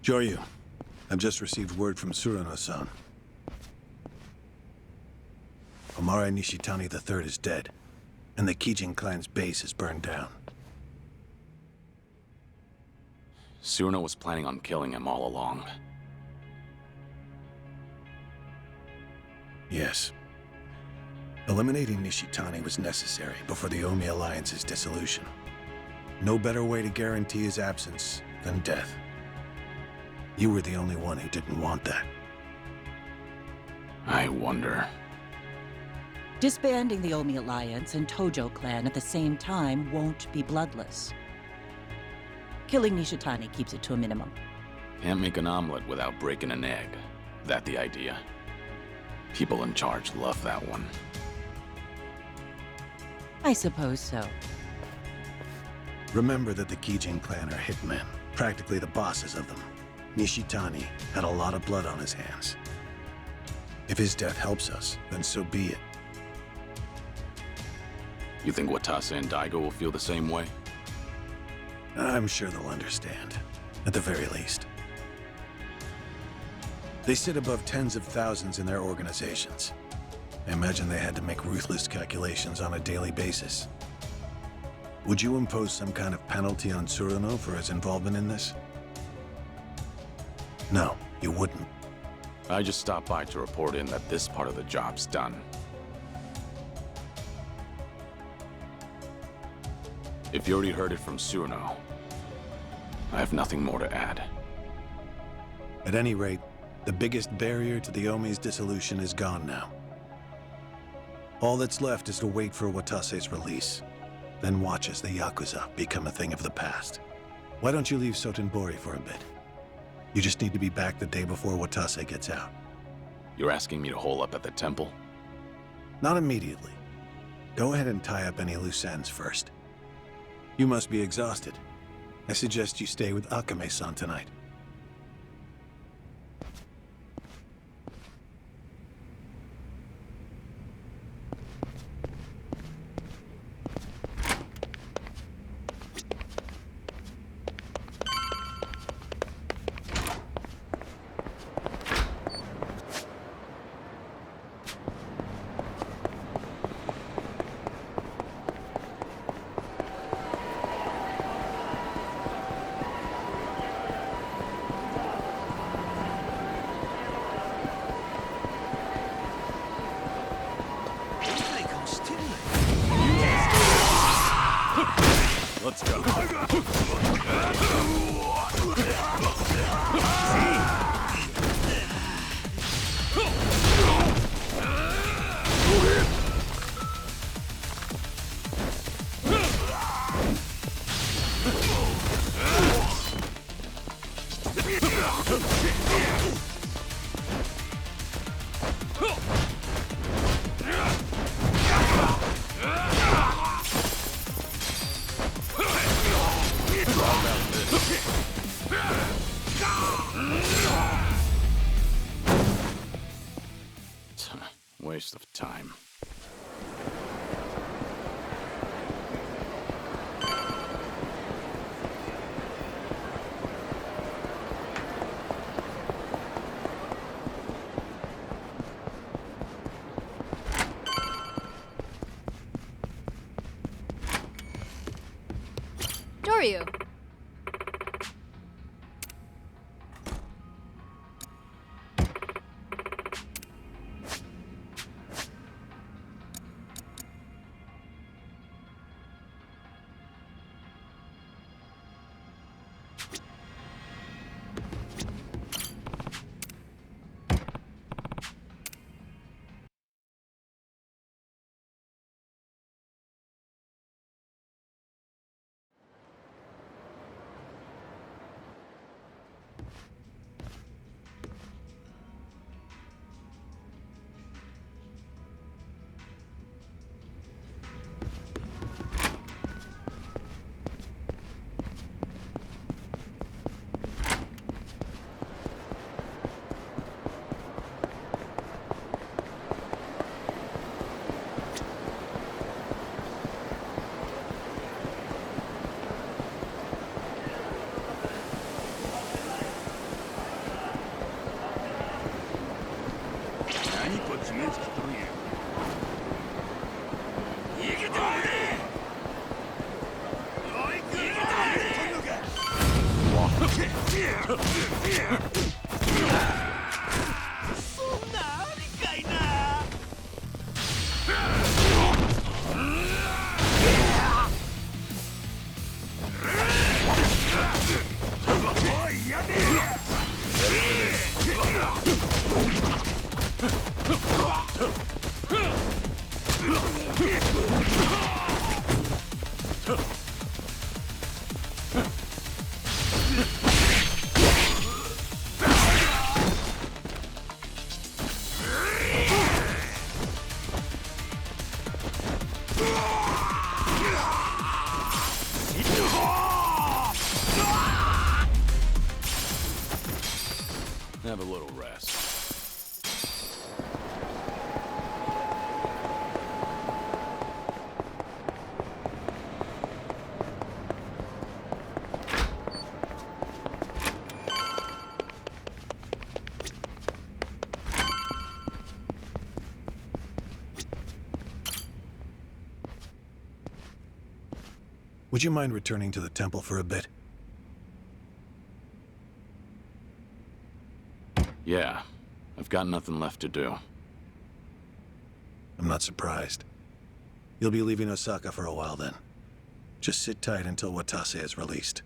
Joryu, I've just received word from Surano-san. Omare Nishitani III is dead, and the Kijin clan's base is burned down. Surano was planning on killing him all along. Yes. Eliminating Nishitani was necessary before the Omi Alliance's dissolution. No better way to guarantee his absence than death. You were the only one who didn't want that. I wonder... Disbanding the Omi Alliance and Tojo clan at the same time won't be bloodless. Killing Nishitani keeps it to a minimum. Can't make an omelet without breaking an egg. That the idea? People in charge love that one. I suppose so. Remember that the Kijin clan are hitmen, practically the bosses of them. Nishitani had a lot of blood on his hands. If his death helps us, then so be it. You think Watase and Daigo will feel the same way? I'm sure they'll understand, at the very least. They sit above tens of thousands in their organizations. I imagine they had to make ruthless calculations on a daily basis. Would you impose some kind of penalty on Surano for his involvement in this? No, you wouldn't. I just stopped by to report in that this part of the job's done. If you already heard it from Surano, I have nothing more to add. At any rate, the biggest barrier to the Omi's dissolution is gone now. All that's left is to wait for Watase's release, then watch as the Yakuza become a thing of the past. Why don't you leave Sotenbori for a bit? You just need to be back the day before Watase gets out. You're asking me to hole up at the temple? Not immediately. Go ahead and tie up any loose ends first. You must be exhausted. I suggest you stay with Akame-san tonight. Let's go. Waste of time. Doryu. Have a little rest. Would you mind returning to the temple for a bit? Yeah, I've got nothing left to do. I'm not surprised. You'll be leaving Osaka for a while then. Just sit tight until Watase is released.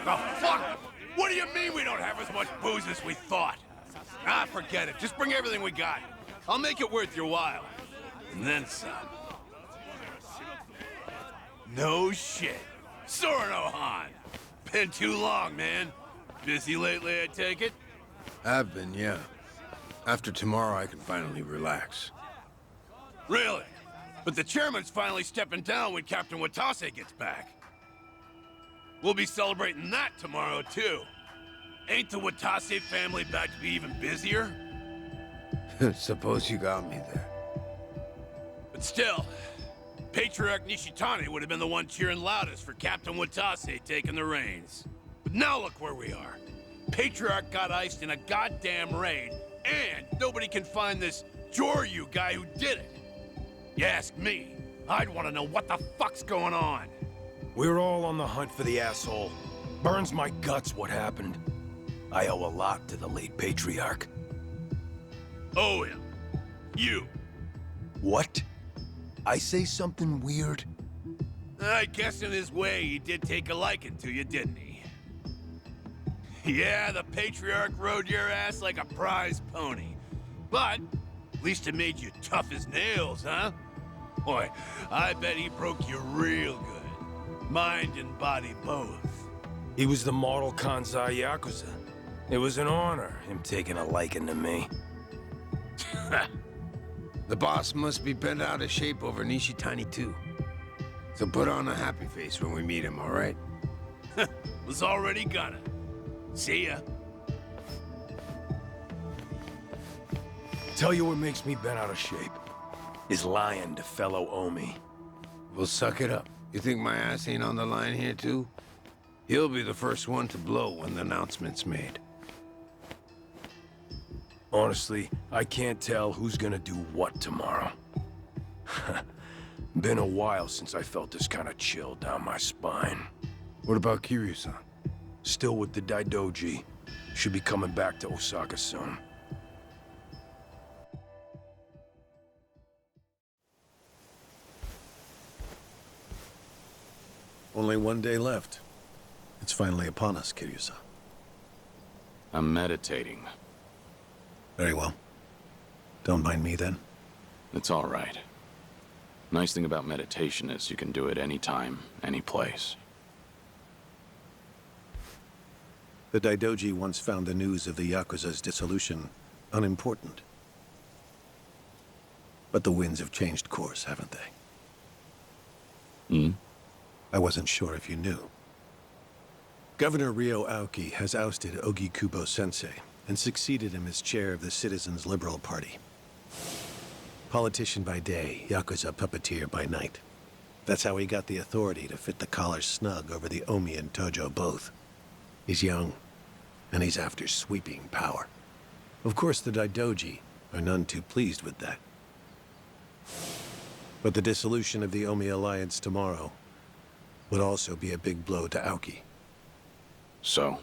The fuck? What do you mean we don't have as much booze as we thought? Ah, forget it. Just bring everything we got. I'll make it worth your while. And then some. No shit. Sorno Han. Been too long, man. Busy lately, I take it? I've been, yeah. After tomorrow, I can finally relax. Really? But the chairman's finally stepping down when Captain Watase gets back. We'll be celebrating that tomorrow, too. Ain't the Watase family back to be even busier? Suppose you got me there. But still, Patriarch Nishitani would have been the one cheering loudest for Captain Watase taking the reins. But now look where we are. Patriarch got iced in a goddamn raid, and nobody can find this Joryu guy who did it. You ask me, I'd want to know what the fuck's going on. We're all on the hunt for the asshole. Burns my guts what happened. I owe a lot to the late Patriarch. Owe him. You. What? I say something weird? I guess in his way he did take a liking to you, didn't he? Yeah, the Patriarch rode your ass like a prize pony. But at least it made you tough as nails, huh? Boy, I bet he broke you real good. Mind and body both. He was the model Kansai Yakuza. It was an honor, him taking a liking to me. The boss must be bent out of shape over Nishitani, too. So put on a happy face when we meet him, all right? Was already gonna. See ya. Tell you what makes me bent out of shape is lying to fellow Omi. We'll suck it up. You think my ass ain't on the line here, too? He'll be the first one to blow when the announcement's made. Honestly, I can't tell who's gonna do what tomorrow. Been a while since I felt this kind of chill down my spine. What about Kiryu-san? Still with the Daidoji. Should be coming back to Osaka soon. Only one day left. It's finally upon us, Kiryu-san. I'm meditating. Very well. Don't mind me then. It's all right. Nice thing about meditation is you can do it anytime, any place. The Daidoji once found the news of the Yakuza's dissolution unimportant. But the winds have changed course, haven't they? Hmm? I wasn't sure if you knew. Governor Ryo Aoki has ousted Ogikubo-sensei and succeeded him as chair of the Citizens' Liberal Party. Politician by day, Yakuza puppeteer by night. That's how he got the authority to fit the collar snug over the Omi and Tojo both. He's young, and he's after sweeping power. Of course, the Daidoji are none too pleased with that. But the dissolution of the Omi alliance tomorrow would also be a big blow to Aoki. So,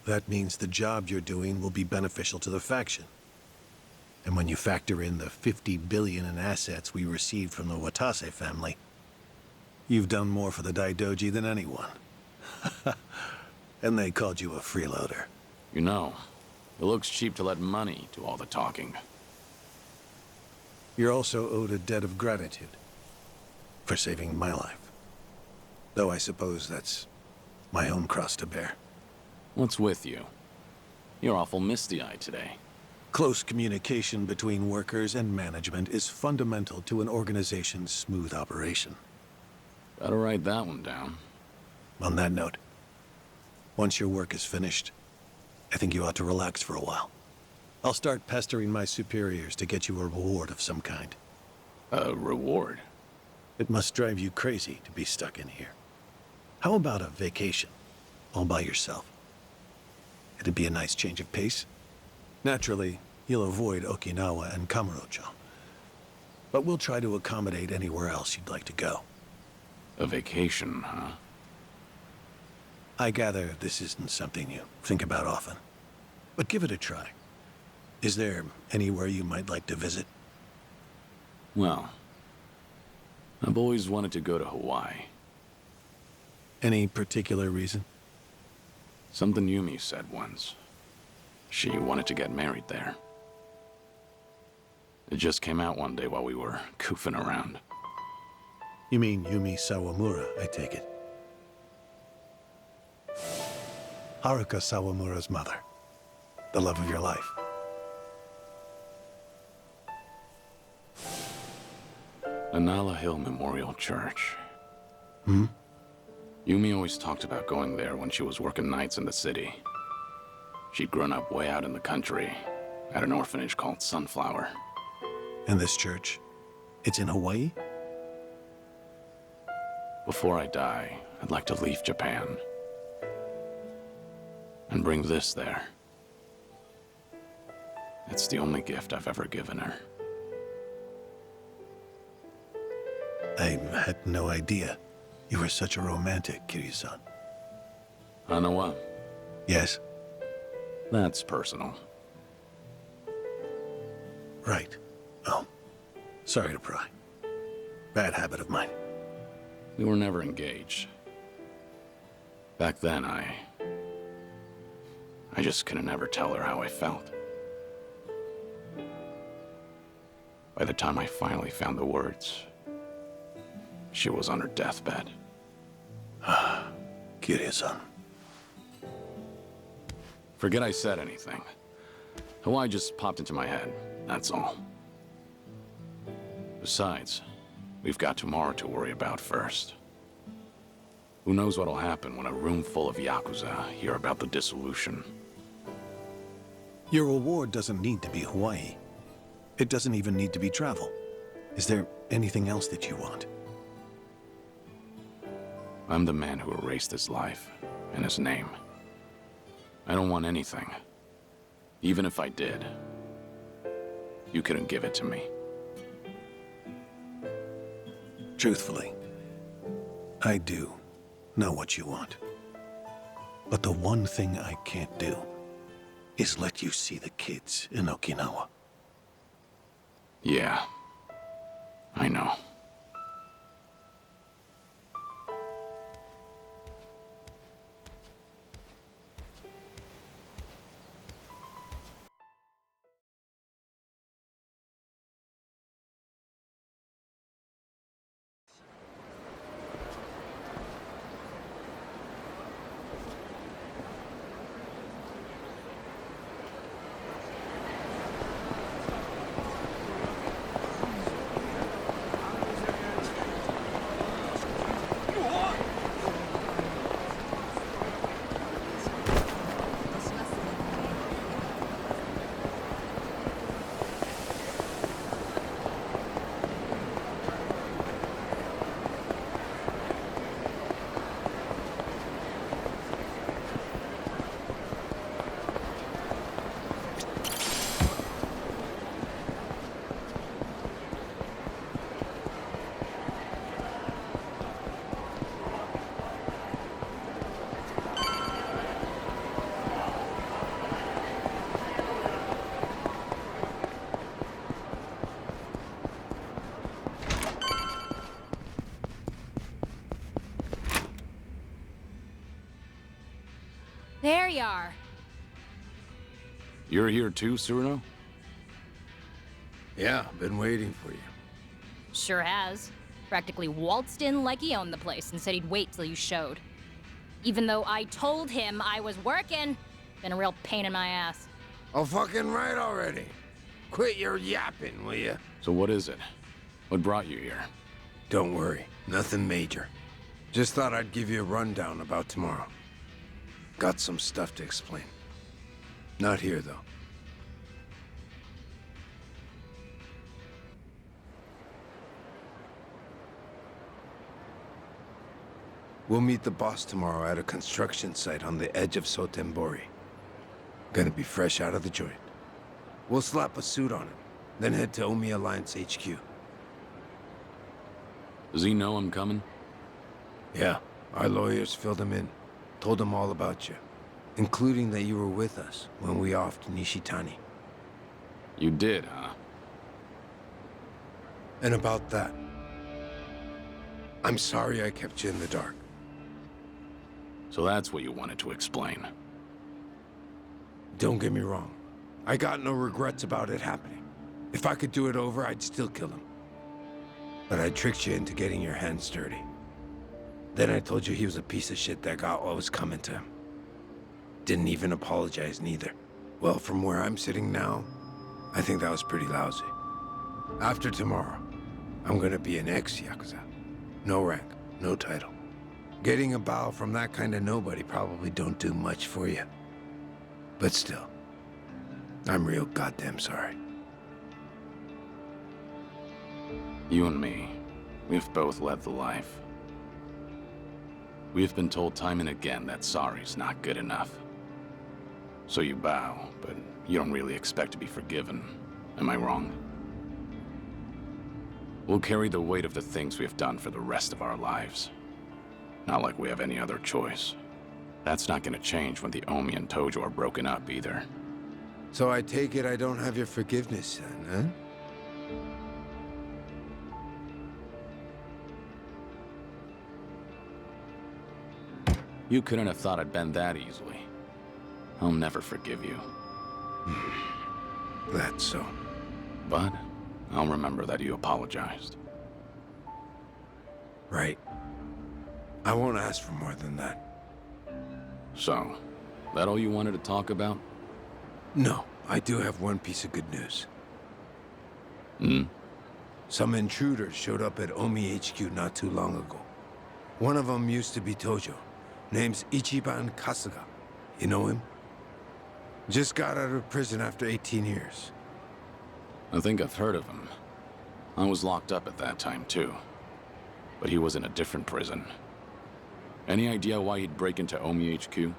that means the job you're doing will be beneficial to the faction. And when you factor in the 50 billion in assets we received from the Watase family, you've done more for the Daidoji than anyone. And they called you a freeloader. you know, it looks cheap to let money do all the talking. You're also owed a debt of gratitude for saving my life. Though I suppose that's my own cross to bear. What's with you? You're awful misty-eyed today. Close communication between workers and management is fundamental to an organization's smooth operation. Better write that one down. On that note, once your work is finished, I think you ought to relax for a while. I'll start pestering my superiors to get you a reward of some kind. A reward? It must drive you crazy to be stuck in here. How about a vacation, all by yourself? It'd be a nice change of pace. Naturally, you'll avoid Okinawa and Kamurocho. But we'll try to accommodate anywhere else you'd like to go. A vacation, huh? I gather this isn't something you think about often. But give it a try. Is there anywhere you might like to visit? Well, I've always wanted to go to Hawaii. Any particular reason? Something Yumi said once. She wanted to get married there. It just came out one day while we were goofing around. You mean Yumi Sawamura, I take it. Haruka Sawamura's mother. The love of your life. Anala Hill Memorial Church. Hmm? Yumi always talked about going there when she was working nights in the city. She'd grown up way out in the country, at an orphanage called Sunflower. And this church? It's in Hawaii? Before I die, I'd like to leave Japan. And bring this there. It's the only gift I've ever given her. I had no idea. You were such a romantic, Kiryu-san. Hanawa, Yes? that's personal. Right. Oh. Sorry to pry. Bad habit of mine. We were never engaged. Back then, I just couldn't ever tell her how I felt. By the time I finally found the words, she was on her deathbed. Kiryu-san. Forget I said anything. Hawaii just popped into my head, that's all. Besides, we've got tomorrow to worry about first. Who knows what'll happen when a room full of Yakuza hear about the dissolution. Your reward doesn't need to be Hawaii. It doesn't even need to be travel. Is there anything else that you want? I'm the man who erased his life and his name. I don't want anything. Even if I did, you couldn't give it to me. Truthfully, I do know what you want. But the one thing I can't do is let you see the kids in Okinawa. Yeah, I know. There you are. You're here too, Cyrano? Yeah, been waiting for you. Sure has. Practically waltzed in like he owned the place and said he'd wait till you showed. Even though I told him I was working. Been a real pain in my ass. Oh, fucking right already. Quit your yapping, will you? So what is it? What brought you here? Don't worry, nothing major. Just thought I'd give you a rundown about tomorrow. Got some stuff to explain. Not here, though. We'll meet the boss tomorrow at a construction site on the edge of Sotembori. Gonna be fresh out of the joint. We'll slap a suit on him, then head to Omi Alliance HQ. Does he know I'm coming? Yeah, our lawyers filled him in. Told him all about you, including that you were with us when we offed Nishitani. You did, huh? And about that, I'm sorry I kept you in the dark. So that's what you wanted to explain. Don't get me wrong. I got no regrets about it happening. If I could do it over, I'd still kill him. But I tricked you into getting your hands dirty. Then I told you he was a piece of shit that got what was coming to him. Didn't even apologize neither. Well, from where I'm sitting now, I think that was pretty lousy. After tomorrow, I'm gonna be an ex-Yakuza. No rank, no title. Getting a bow from that kind of nobody probably don't do much for you. But still, I'm real goddamn sorry. You and me, we've both led the life. We've been told time and again that sorry's not good enough. So you bow, but you don't really expect to be forgiven. Am I wrong? We'll carry the weight of the things we've done for the rest of our lives. Not like we have any other choice. That's not gonna change when the Omi and Tojo are broken up either. So I take it I don't have your forgiveness then, huh? You couldn't have thought I'd bend that easily. I'll never forgive you. That's so. But I'll remember that you apologized. Right. I won't ask for more than that. So, that all you wanted to talk about? No, I do have one piece of good news. Hmm? Some intruders showed up at Omi HQ not too long ago. One of them used to be Tojo. Name's Ichiban Kasuga. You know him? Just got out of prison after 18 years. I think I've heard of him. I was locked up at that time, too. But he was in a different prison. Any idea why he'd break into Omi HQ?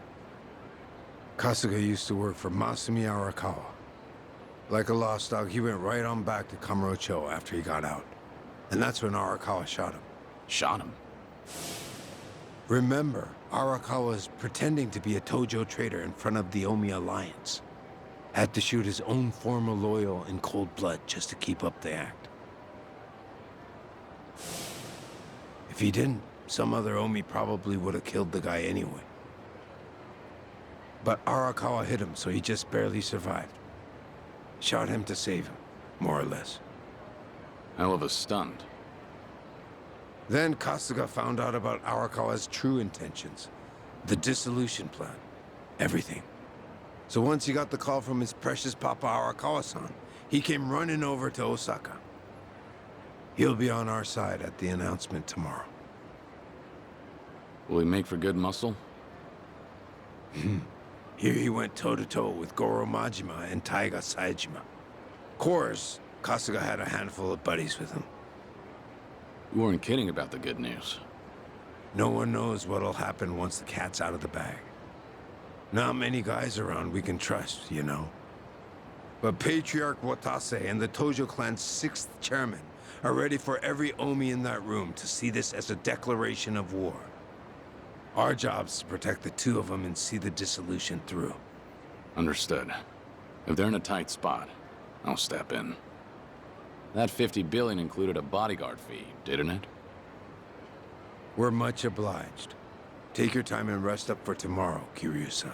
Kasuga used to work for Masumi Arakawa. Like a lost dog, he went right on back to Kamurocho after he got out. And that's when Arakawa shot him. Shot him? Remember, Arakawa was pretending to be a Tojo trader in front of the Omi Alliance. Had to shoot his own former loyal in cold blood just to keep up the act. If he didn't, some other Omi probably would have killed the guy anyway. But Arakawa hit him, so he just barely survived. Shot him to save him, more or less. Hell of a stunt. Then Kasuga found out about Arakawa's true intentions. The dissolution plan. Everything. So once he got the call from his precious Papa Arakawa-san, he came running over to Osaka. He'll be on our side at the announcement tomorrow. Will he make for good muscle? Here he went toe-to-toe with Goro Majima and Taiga Saejima. Of course, Kasuga had a handful of buddies with him. You weren't kidding about the good news. No one knows what'll happen once the cat's out of the bag. Not many guys around we can trust, you know. But Patriarch Watase and the Tojo clan's 6th chairman are ready for every Omi in that room to see this as a declaration of war. Our job's to protect the two of them and see the dissolution through. Understood. If they're in a tight spot, I'll step in. That 50 billion included a bodyguard fee, didn't it? We're much obliged. Take your time and rest up for tomorrow, Kiryu-san.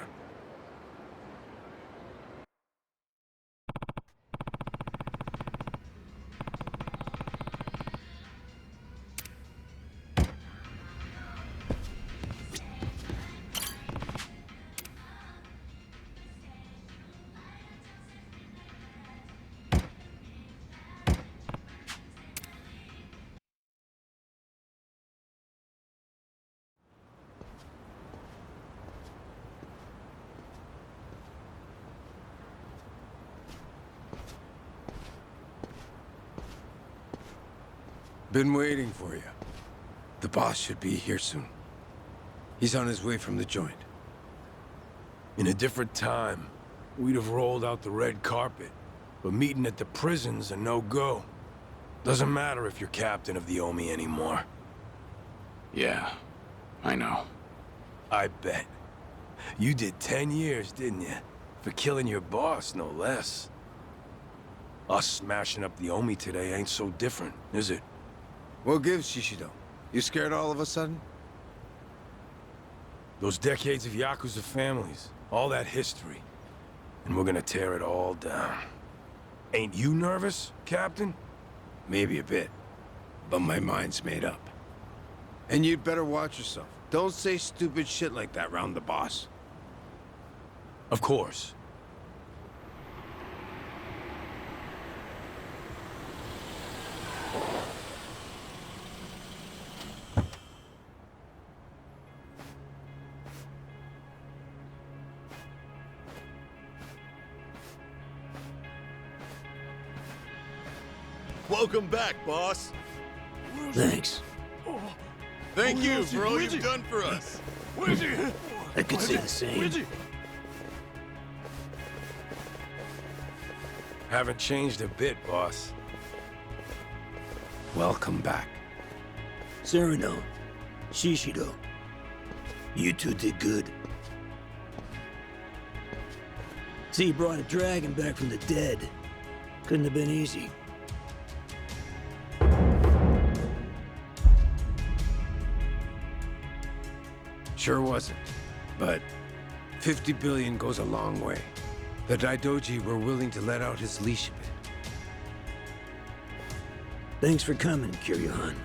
Been waiting for you. The boss should be here soon. He's on his way from the joint. In a different time, we'd have rolled out the red carpet. But meeting at the prison's a no-go. Doesn't matter if you're captain of the Omi anymore. Yeah, I know. I bet. You did 10 years, didn't you? For killing your boss, no less. Us smashing up the Omi today ain't so different, is it? What gives, Shishido? You scared all of a sudden? Those decades of Yakuza families, all that history. And we're gonna tear it all down. Ain't you nervous, Captain? Maybe a bit. But my mind's made up. And you'd better watch yourself. Don't say stupid shit like that round the boss. Of course. Welcome back, boss. Thanks. Thank you for all you've done for us. I could say the same. Haven't changed a bit, boss. Welcome back. Sereno, Shishido, you two did good. See, you brought a dragon back from the dead. Couldn't have been easy. Sure wasn't. But 50 billion goes a long way. The Daidoji were willing to let out his leash a bit. Thanks for coming, Kiryu-han.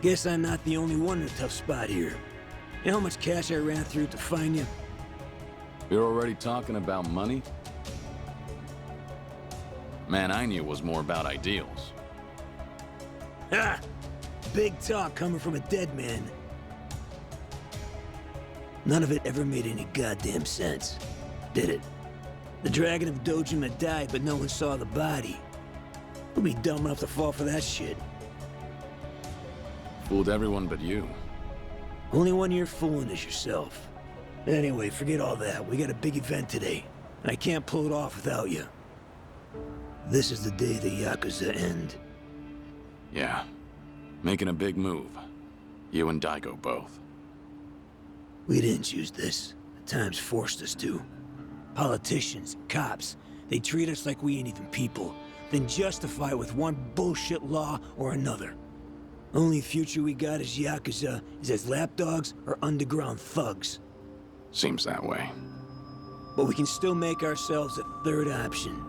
Guess I'm not the only one in a tough spot here. You know how much cash I ran through to find you? You're already talking about money? Man, I knew it was more about ideals. Ha! Big talk coming from a dead man. None of it ever made any goddamn sense, did it? The Dragon of Dojima died, but no one saw the body. Who'd be dumb enough to fall for that shit? Fooled everyone but you. Only one you're fooling is yourself. Anyway, forget all that. We got a big event today, and I can't pull it off without you. This is the day the Yakuza end. Yeah. Making a big move. You and Daigo both. We didn't choose this. The times forced us to. Politicians, cops, they treat us like we ain't even people, then justify it with one bullshit law or another. Only future we got as Yakuza is as lapdogs or underground thugs. Seems that way. But we can still make ourselves a third option.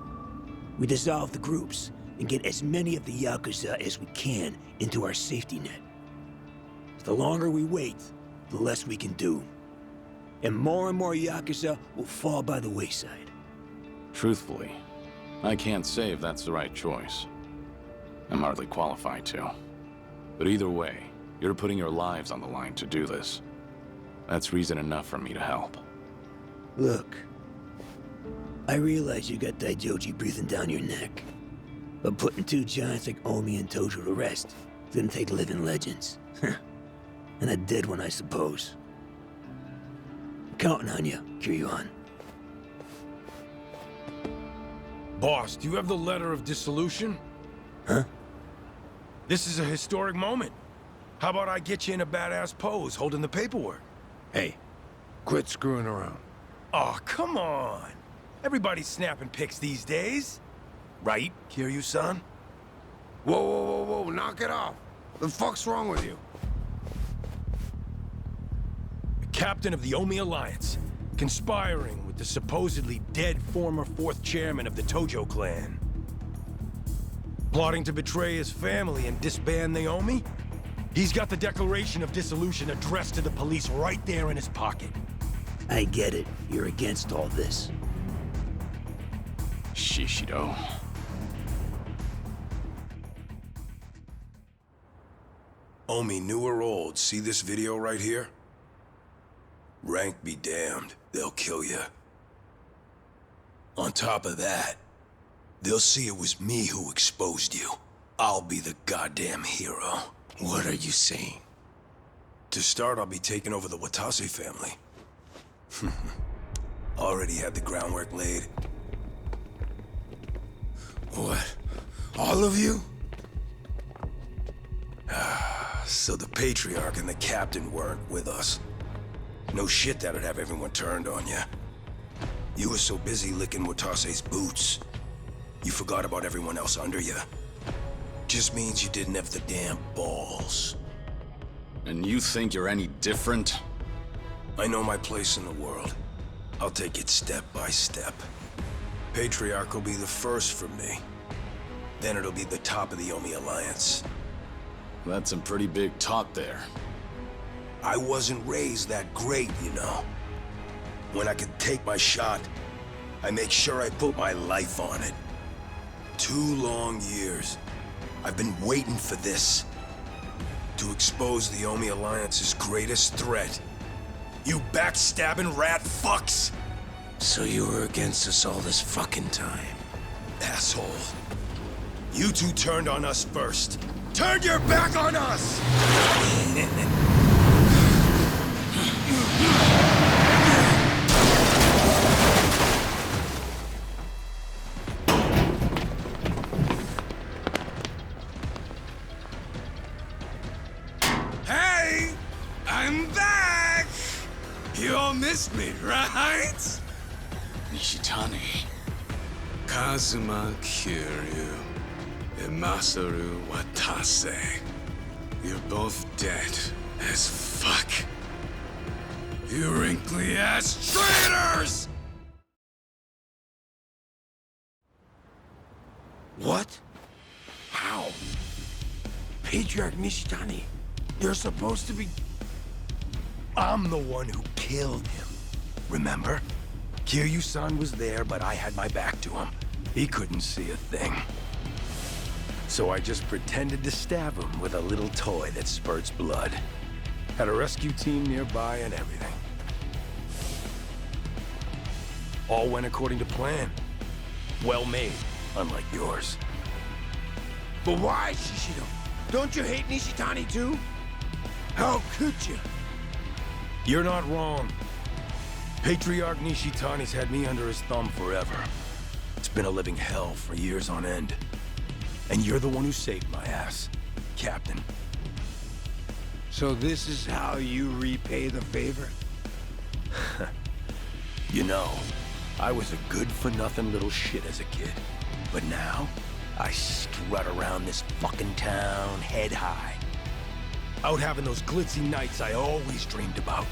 We dissolve the groups and get as many of the Yakuza as we can into our safety net. The longer we wait, the less we can do. And more Yakuza will fall by the wayside. Truthfully, I can't say if that's the right choice. I'm hardly qualified to. But either way, you're putting your lives on the line to do this. That's reason enough for me to help. Look, I realize you got Daijoji breathing down your neck. But putting two giants like Omi and Tojo to rest didn't take living legends. And a dead one, I suppose. I'm counting on you, Kiryu-on. Boss, do you have the letter of dissolution? Huh? This is a historic moment. How about I get you in a badass pose holding the paperwork? Hey, quit screwing around. Oh, come on. Everybody's snapping pics these days. Right, Kiryu-san? Whoa, knock it off. The fuck's wrong with you? The captain of the Omi Alliance, conspiring with the supposedly dead former 4th chairman of the Tojo clan. Plotting to betray his family and disband the Omi? He's got the declaration of dissolution addressed to the police right there in his pocket. I get it. You're against all this. Shishido. Omi, new or old, see this video right here? Rank be damned, they'll kill you. On top of that, they'll see it was me who exposed you. I'll be the goddamn hero. What are you saying? To start, I'll be taking over the Watase family. Already had the groundwork laid. What? All of you? So the Patriarch and the Captain weren't with us. No shit that'd have everyone turned on you. You were so busy licking Watase's boots, you forgot about everyone else under you. Just means you didn't have the damn balls. And you think you're any different? I know my place in the world. I'll take it step by step. Patriarch will be the first for me. Then it'll be the top of the Omi Alliance. That's some pretty big talk there. I wasn't raised that great, you know. When I could take my shot, I make sure I put my life on it. 2 long years. I've been waiting for this. To expose the Omi Alliance's greatest threat. You backstabbing rat fucks! So you were against us all this fucking time? Asshole. You two turned on us first. Turned your back on us! Hey! I'm back! You all missed me, right? Nishitani. Kazuma Kiryu and Masaru Watase. You're both dead as fuck. You wrinkly ass traitors! What? How? Patriarch Nishitani, you're supposed to be... I'm the one who killed him. Remember? Kiryu-san was there, but I had my back to him. He couldn't see a thing. So I just pretended to stab him with a little toy that spurts blood. Had a rescue team nearby and everything. All went according to plan. Well made, unlike yours. But why, Shishido? Don't you hate Nishitani too? How could you? You're not wrong. Patriarch Nishitani's had me under his thumb forever. It's been a living hell for years on end. And you're the one who saved my ass, Captain. So this is how you repay the favor? You know, I was a good-for-nothing little shit as a kid. But now, I strut around this fucking town head high. Out having those glitzy nights I always dreamed about.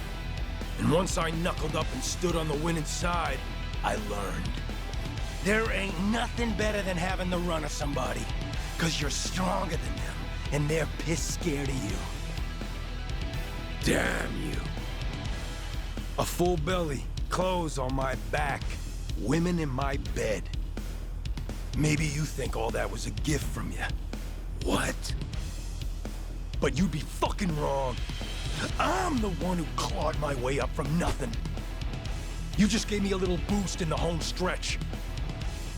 And once I knuckled up and stood on the winning side, I learned. There ain't nothing better than having the run of somebody. 'Cause you're stronger than them, and they're pissed scared of you. Damn you. A full belly, clothes on my back, women in my bed. Maybe you think all that was a gift from you. What? But you'd be fucking wrong. I'm the one who clawed my way up from nothing. You just gave me a little boost in the home stretch.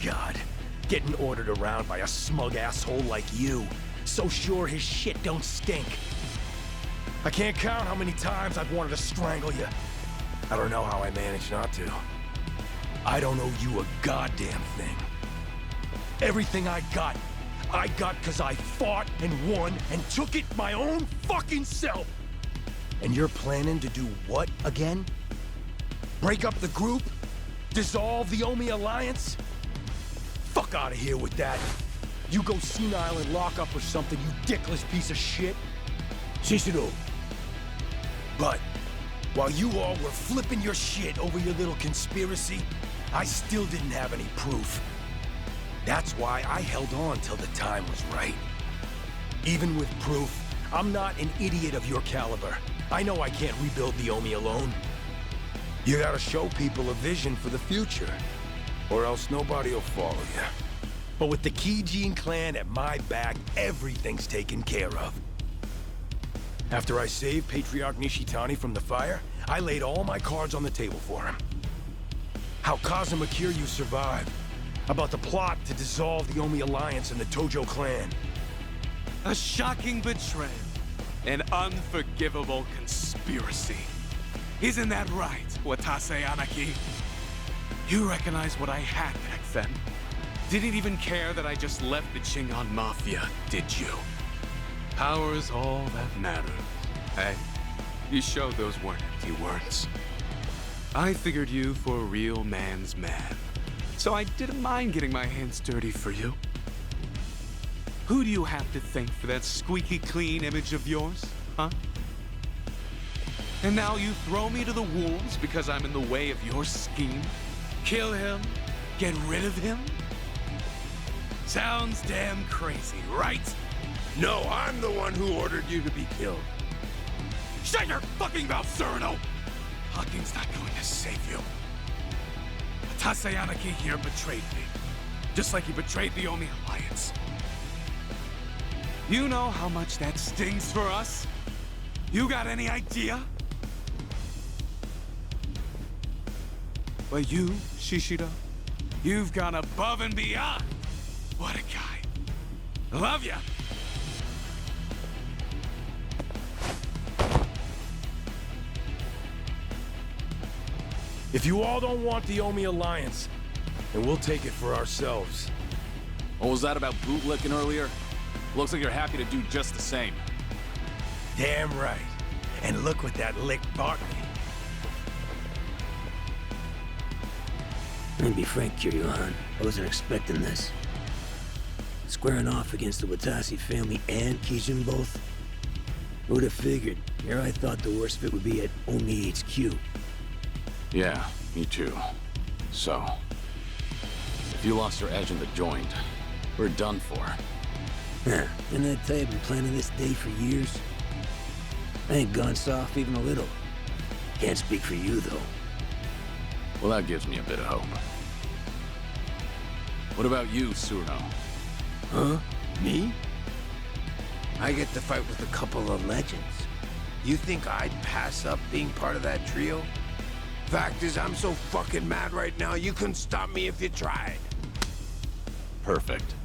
God, getting ordered around by a smug asshole like you, so sure his shit don't stink. I can't count how many times I've wanted to strangle you. I don't know how I managed not to. I don't owe you a goddamn thing. Everything I got 'cause I fought and won and took it my own fucking self. And you're planning to do what again? Break up the group? Dissolve the Omi Alliance? Fuck out of here with that. You go senile and lock up or something, you dickless piece of shit. Shishiro. But while you all were flipping your shit over your little conspiracy, I still didn't have any proof. That's why I held on till the time was right. Even with proof, I'm not an idiot of your caliber. I know I can't rebuild the Omi alone. You gotta show people a vision for the future, or else nobody will follow you. But with the Kijin clan at my back, everything's taken care of. After I saved Patriarch Nishitani from the fire, I laid all my cards on the table for him. How Kazuma Kiryu survived, about the plot to dissolve the Omi Alliance and the Tojo clan. A shocking betrayal. An unforgivable conspiracy. Isn't that right, Watase Anaki? You recognize what I had back then. Didn't even care that I just left the Chingon Mafia, did you? Power's all that matters. Hey, you showed those weren't empty words. I figured you for a real man's man, so I didn't mind getting my hands dirty for you. Who do you have to thank for that squeaky clean image of yours, huh? And now you throw me to the wolves because I'm in the way of your scheme? Kill him? Get rid of him? Sounds damn crazy, right? No, I'm the one who ordered you to be killed. Shut your fucking mouth, Cyrano! Hawking's not going to save you. Watase Anaki here betrayed me, just like he betrayed the Omi Alliance. You know how much that stings for us? You got any idea? But you, Shishiro, you've gone above and beyond. What a guy. I love ya. If you all don't want the Omi Alliance, then we'll take it for ourselves. What was that about bootlicking earlier? Looks like you're happy to do just the same. Damn right. And look what that lick bought me. Let me be frank, Kiryu-han. I wasn't expecting this. Squaring off against the Watase family and Kijin both? Who'd have figured? Here I thought the worst fit would be at Omi HQ. Yeah, me too. So, if you lost your edge in the joint, we're done for. Didn't I tell you I've been planning this day for years? I ain't gone soft even a little. Can't speak for you, though. Well, that gives me a bit of hope. What about you, Surno? Huh? Me? I get to fight with a couple of legends. You think I'd pass up being part of that trio? Fact is, I'm so fucking mad right now, you couldn't stop me if you tried. Perfect.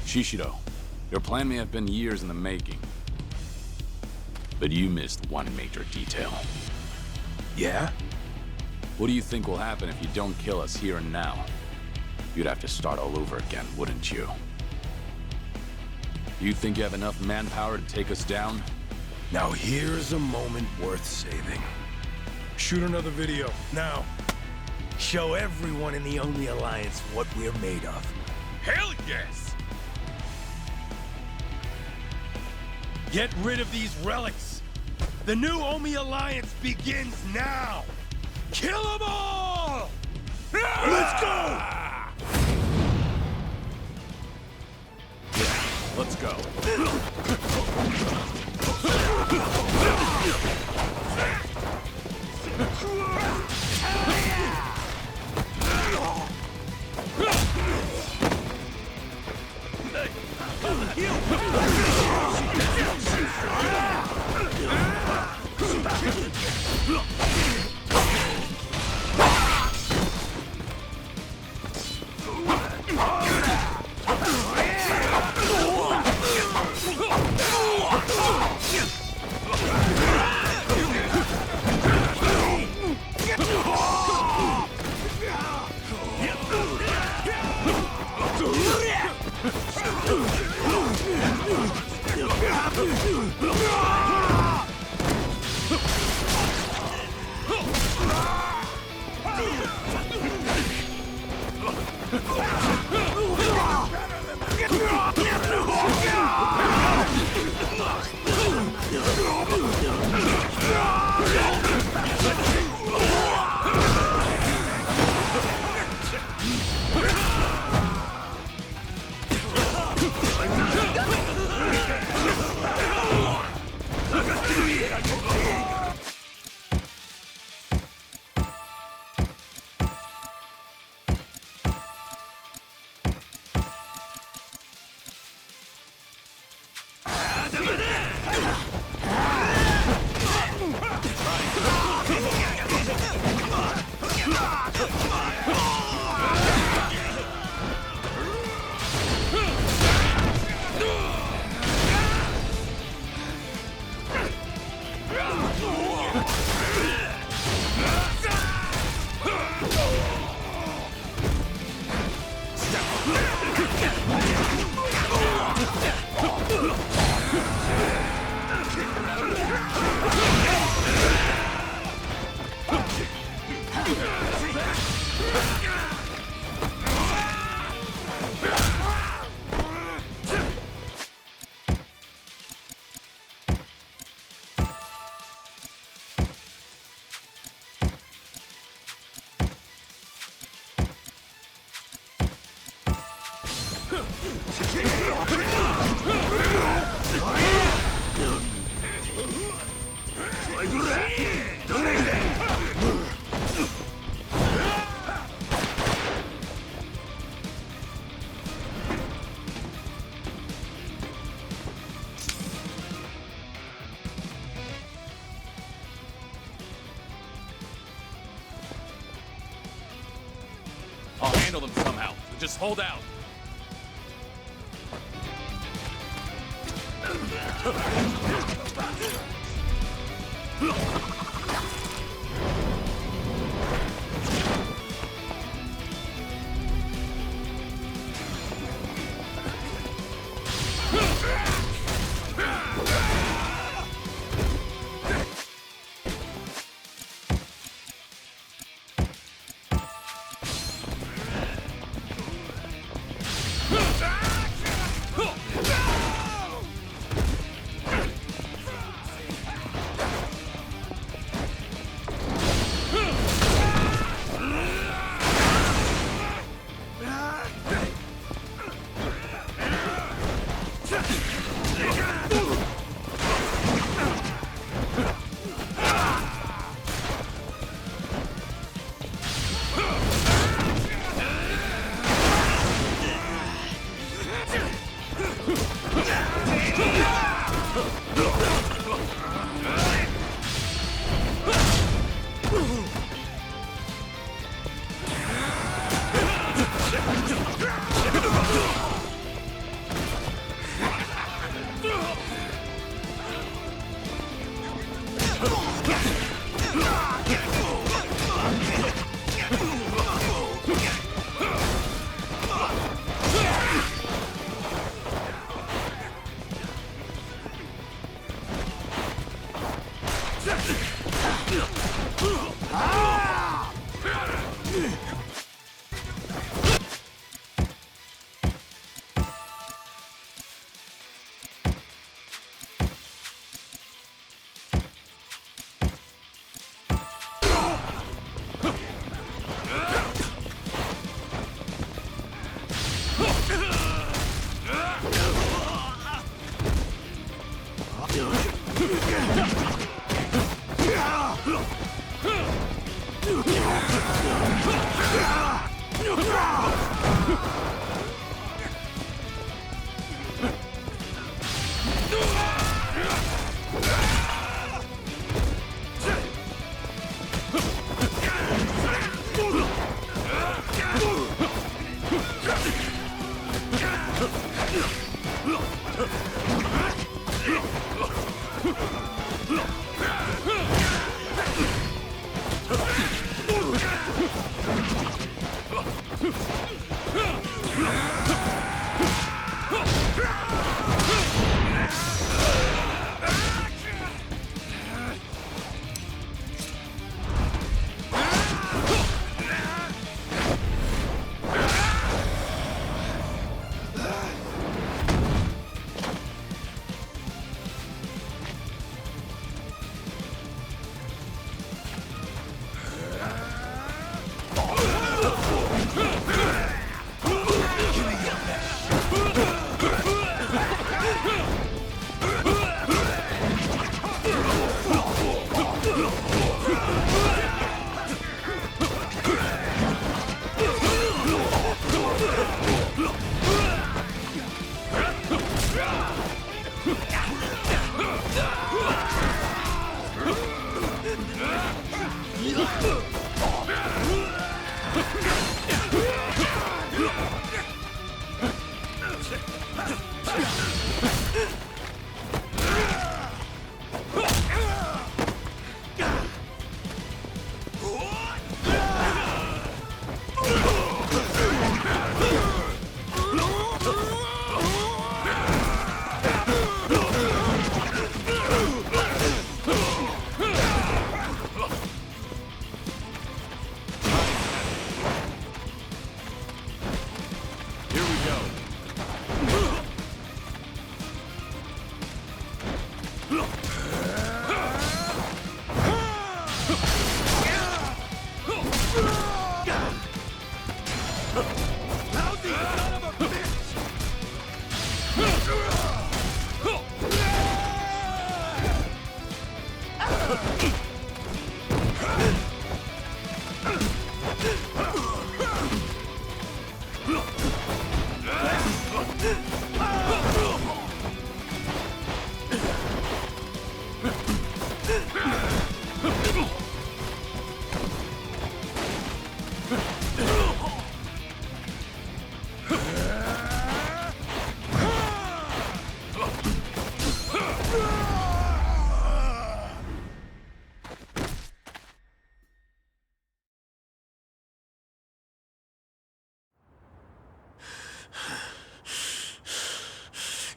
Shishiro, your plan may have been years in the making. But you missed one major detail. Yeah? What do you think will happen if you don't kill us here and now? You'd have to start all over again, wouldn't you? You think you have enough manpower to take us down? Now here's a moment worth saving. Shoot another video, now. Show everyone in the Only Alliance what we're made of. Hell yes! Get rid of these relics! The new Omi Alliance begins now! Kill them all! Let's go! Let's go. I'll handle them somehow, so just hold out.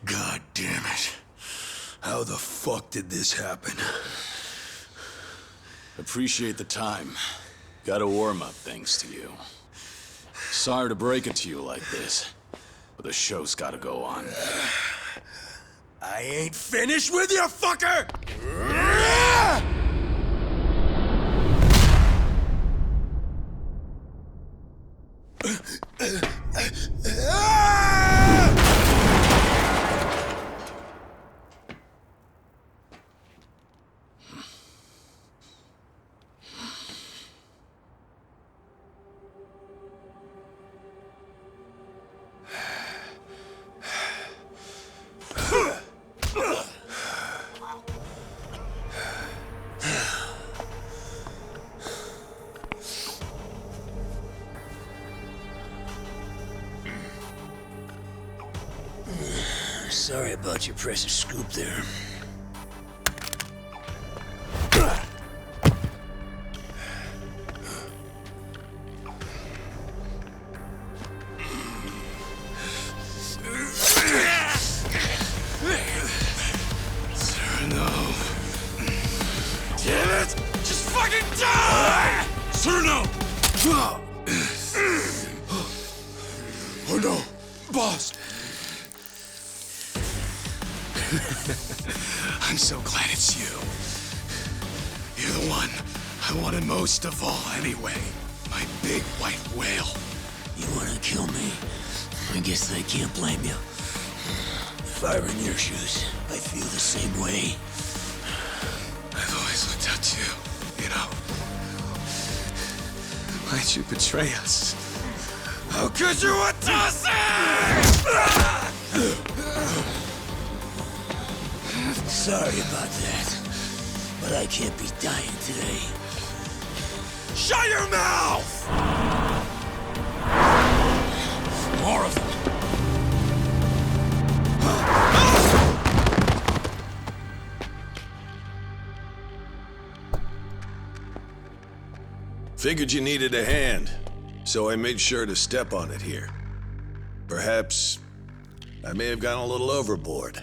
God damn it. How the fuck did this happen? Appreciate the time. Got a warm-up thanks to you. Sorry to break it to you like this, but the show's gotta go on. I ain't finished with you, fucker! Sorry about your precious scoop there. No. Damn it! Just fucking die! Cerno! Oh no! Boss! I'm so glad it's you. You're the one I wanted most of all anyway. My big white whale. You wanna kill me? I guess I can't blame you. If I were in your shoes, I'd feel the same way. Why'd you betray us? How could you, Watase? Sorry about that, but I can't be dying today. Shut your mouth! More of them. Figured you needed a hand, so I made sure to step on it here. Perhaps I may have gone a little overboard.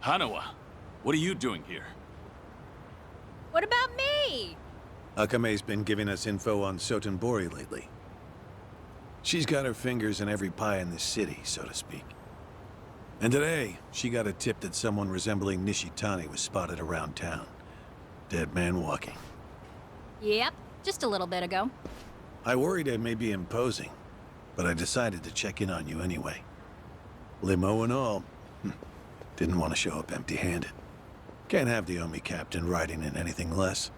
Hanawa, what are you doing here? What about me? Akame's been giving us info on Sotenbori lately. She's got her fingers in every pie in this city, so to speak. And today, she got a tip that someone resembling Nishitani was spotted around town. Dead man walking. Yep, just a little bit ago. I worried I may be imposing, but I decided to check in on you anyway. Limo and all. Didn't want to show up empty-handed. Can't have the Omi captain riding in anything less.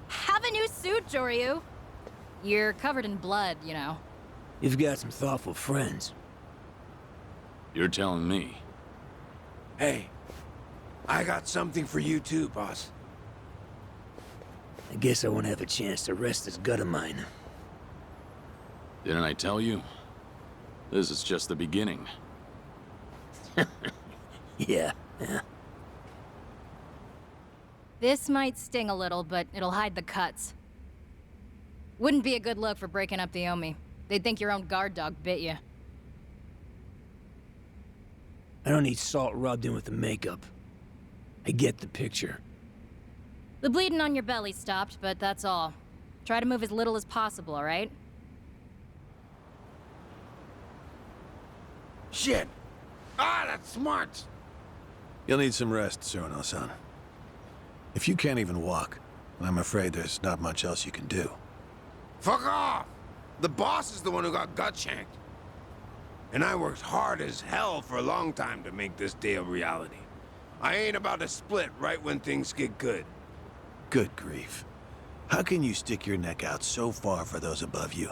Have a new suit, Joryu. You're covered in blood, you know. You've got some thoughtful friends. You're telling me. Hey, I got something for you too, boss. I guess I won't have a chance to rest this gut of mine. Didn't I tell you? This is just the beginning. Yeah. This might sting a little, but it'll hide the cuts. Wouldn't be a good look for breaking up the Omi. They'd think your own guard dog bit you. I don't need salt rubbed in with the makeup. I get the picture. The bleeding on your belly stopped, but that's all. Try to move as little as possible, all right? Shit! Ah, that's smart! You'll need some rest, Suruno-san. If you can't even walk, then I'm afraid there's not much else you can do. Fuck off! The boss is the one who got gut-shanked. And I worked hard as hell for a long time to make this day a reality. I ain't about to split right when things get good. Good grief. How can you stick your neck out so far for those above you?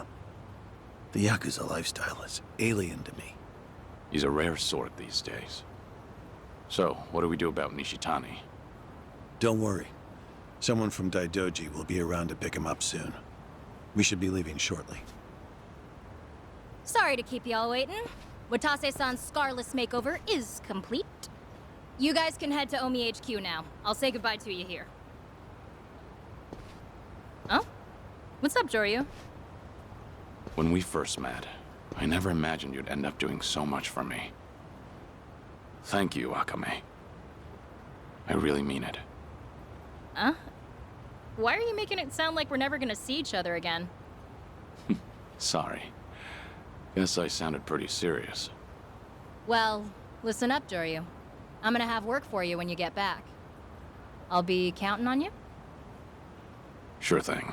The Yakuza lifestyle is alien to me. He's a rare sort these days. So, what do we do about Nishitani? Don't worry. Someone from Daidoji will be around to pick him up soon. We should be leaving shortly. Sorry to keep y'all waiting. Watase-san's scarless makeover is complete. You guys can head to Omi HQ now. I'll say goodbye to you here. Oh? What's up, Joryu? When we first met, I never imagined you'd end up doing so much for me. Thank you, Akame. I really mean it. Huh? Why are you making it sound like we're never gonna see each other again? Sorry. Guess I sounded pretty serious. Well, listen up, Joryu. I'm gonna have work for you when you get back. I'll be counting on you? Sure thing.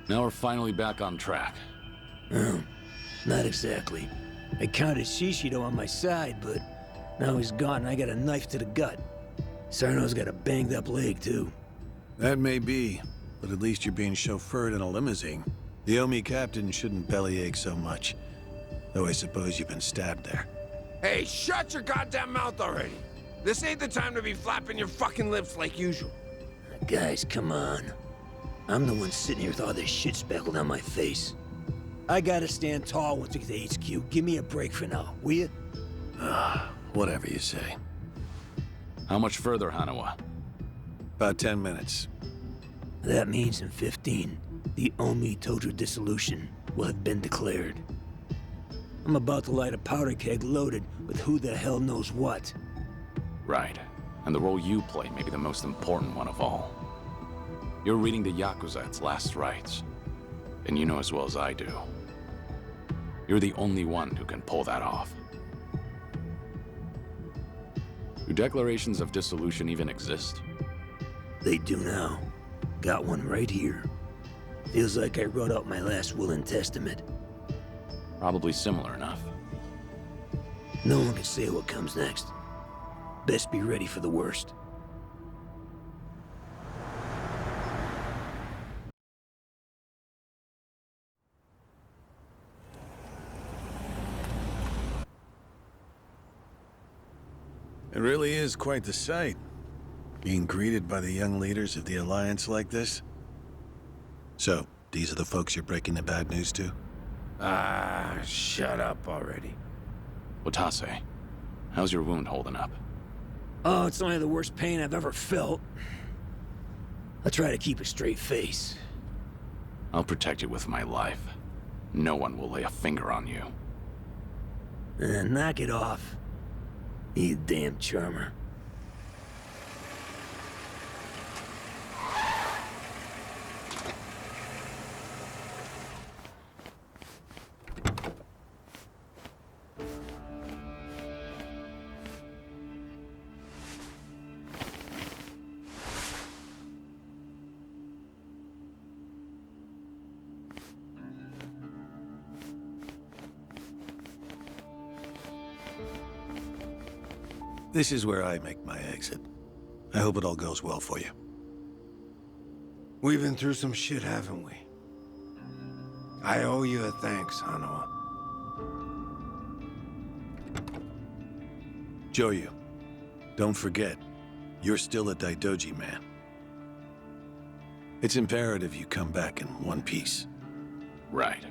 Now we're finally back on track. Not exactly. I counted Shishido on my side, but now he's gone and I got a knife to the gut. Sarno's got a banged up leg, too. That may be, but at least you're being chauffeured in a limousine. The Omi captain shouldn't bellyache so much. Though I suppose you've been stabbed there. Hey, shut your goddamn mouth already! This ain't the time to be flapping your fucking lips like usual. Guys, come on. I'm the one sitting here with all this shit speckled on my face. I gotta stand tall once we get to HQ. Give me a break for now, will you? Whatever you say. How much further, Hanawa? About 10 minutes. That means in 15, the Omi Tojo dissolution will have been declared. I'm about to light a powder keg loaded with who the hell knows what. Right. And the role you play may be the most important one of all. You're reading the Yakuza at its last rites. And you know as well as I do. You're the only one who can pull that off. Do declarations of dissolution even exist? They do now. Got one right here. Feels like I wrote out my last will and testament. Probably similar enough. No one can say what comes next. Best be ready for the worst. It really is quite the sight, being greeted by the young leaders of the Alliance like this. So, these are the folks you're breaking the bad news to? Ah, shut up already. Watase, how's your wound holding up? Oh, it's only the worst pain I've ever felt. I try to keep a straight face. I'll protect you with my life. No one will lay a finger on you. Knock it off. You damn charmer. This is where I make my exit. I hope it all goes well for you. We've been through some shit, haven't we? I owe you a thanks, Hanawa. Joyu, don't forget, you're still a Daidoji man. It's imperative you come back in one piece. Right.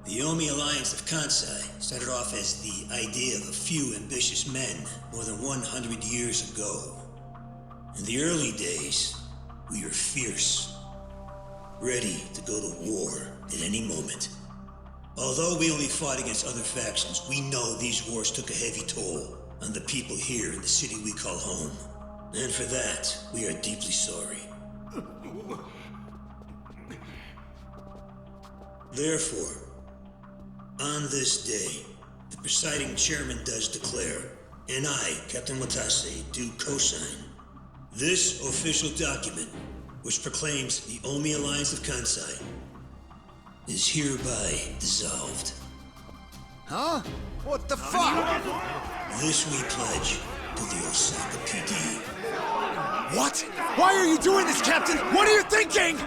The Omi Alliance of Kansai started off as the idea of a few ambitious men more than 100 years ago. In the early days, we were fierce, ready to go to war at any moment. Although we only fought against other factions, we know these wars took a heavy toll on the people here in the city we call home. And for that, we are deeply sorry. Therefore, on this day, the presiding chairman does declare, and I, Captain Watase, do co-sign, this official document, which proclaims the Omi Alliance of Kansai, is hereby dissolved. Huh? What the fuck? This we pledge to the Osaka PD. What? Why are you doing this, Captain? What are you thinking?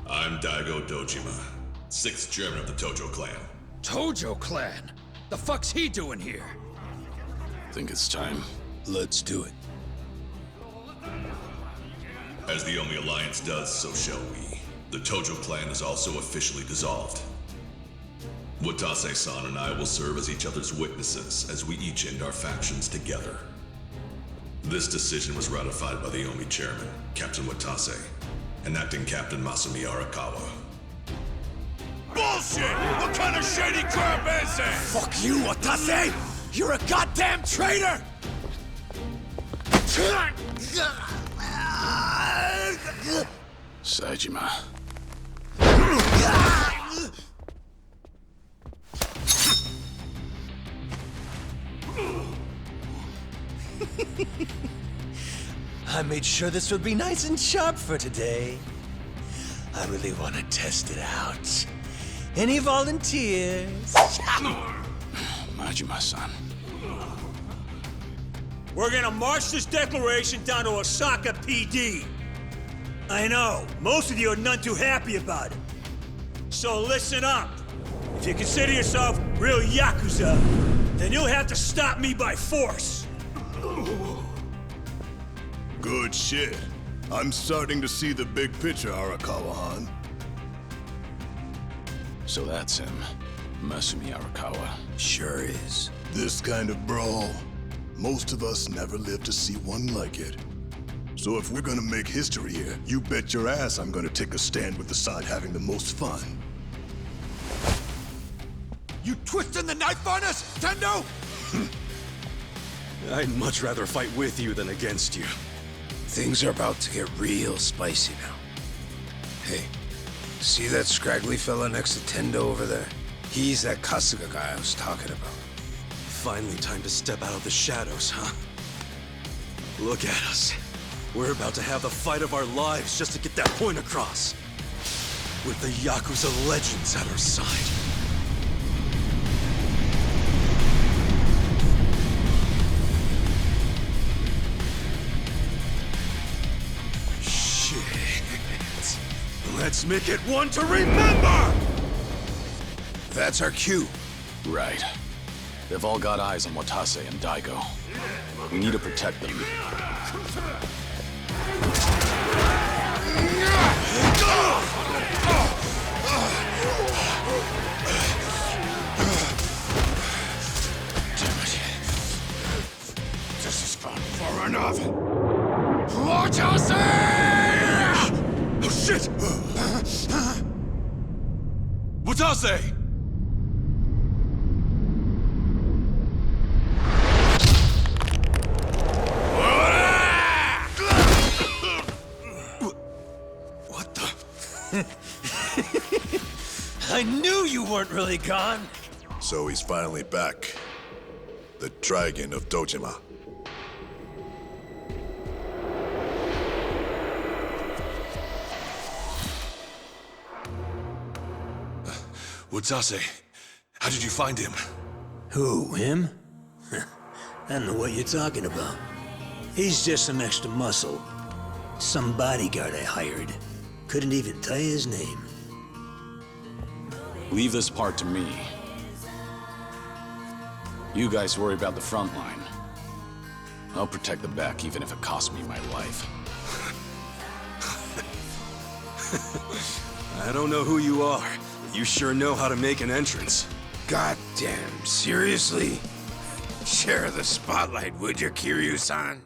I'm Daigo Dojima, 6th Chairman of the Tojo clan. Tojo clan? The fuck's he doing here? Think it's time. Let's do it. As the Omi Alliance does, so shall we. The Tojo clan is also officially dissolved. Watase-san and I will serve as each other's witnesses as we each end our factions together. This decision was ratified by the Omi chairman, Captain Watase, and acting Captain Masumi Arakawa. Bullshit! What kind of shady crap is this? Fuck you, Watase! You're a goddamn traitor! Saejima. I made sure this would be nice and sharp for today. I really want to test it out. Any volunteers? Majima-san. We're gonna march this declaration down to Osaka PD. I know, most of you are none too happy about it. So listen up. If you consider yourself real Yakuza, then you'll have to stop me by force. Good shit. I'm starting to see the big picture, Arakawa-han. So that's him, Masumi Arakawa. Sure is. This kind of brawl, most of us never lived to see one like it. So if we're gonna make history here, you bet your ass I'm gonna take a stand with the side having the most fun. You twisting the knife on us, Tendo? I'd much rather fight with you than against you. Things are about to get real spicy now. Hey, see that scraggly fella next to Tendo over there? He's that Kasuga guy I was talking about. Finally time to step out of the shadows, huh? Look at us. We're about to have the fight of our lives just to get that point across. With the Yakuza legends at our side. Let's make it one to remember! That's our cue. Right. They've all got eyes on Watase and Daigo. We need to protect them. Damn it. This has gone far enough. Watase! Oh shit! Watase! What the? I knew you weren't really gone. So he's finally back. The Dragon of Dojima. Watase, how did you find him? Who, him? I don't know what you're talking about. He's just some extra muscle. Some bodyguard I hired. Couldn't even tell you his name. Leave this part to me. You guys worry about the front line. I'll protect the back even if it costs me my life. I don't know who you are. You sure know how to make an entrance. Goddamn, seriously? Share the spotlight, would you, Kiryu-san?